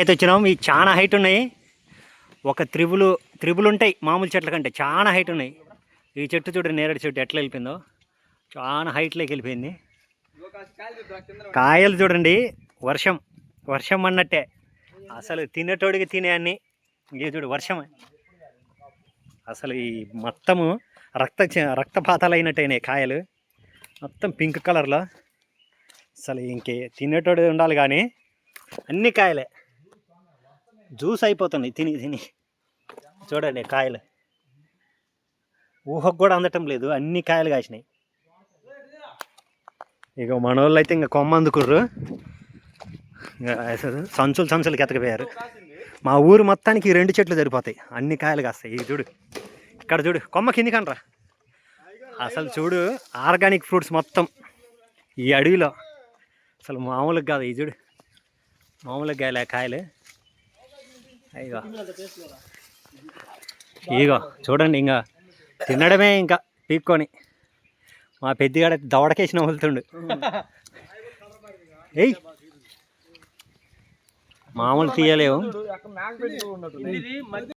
అయితే వచ్చినాం. ఇవి చాలా హైట్ ఉన్నాయి. ఒక త్రిబుల్ ఉంటాయి మామూలు చెట్ల కంటే చాలా హైట్ ఉన్నాయి. ఈ చెట్టు చూడండి, నేరేడు చెట్టు ఎట్లా వెళ్ళిపోయిందో, చాలా హైట్లోకి వెళ్ళిపోయింది. కాయలు చూడండి, వర్షం అన్నట్టే. అసలు తినేటోడికి తినే అన్ని. ఇది చూడు వర్షం. అసలు ఈ మొత్తము రక్తపాతాలు అయినట్టయినాయి కాయలు, మొత్తం పింక్ కలర్లో. అసలు ఇంకే తినేటోడు ఉండాలి కానీ అన్ని కాయలే జ్యూస్ అయిపోతున్నాయి తిని. చూడండి కాయలు ఊహకు కూడా అందటం లేదు, అన్ని కాయలు కాసినాయి. ఇక మనోళ్ళు అయితే ఇంకా కొమ్మ అందుకుర్రు, సంచులకి ఎతకపోయారు. మా ఊరు మొత్తానికి 2 చెట్లు సరిపోతాయి, అన్ని కాయలు కాస్తాయి. ఇది చూడు, ఇక్కడ చూడు, కొమ్మ కింది కనరా. అసలు చూడు ఆర్గానిక్ ఫ్రూట్స్ మొత్తం ఈ అడవిలో. అసలు మామూలుగా కాదు. ఇది చూడు, మామూలుగా కాయలే కాయలు. ఇగో చూడండి, ఇంకా తినడమే ఇంకా పీక్కొని. మా పెద్దగాడ దవడకేసిన వదులుతుండు. ఏయ్ మామూలు తీయలేవు.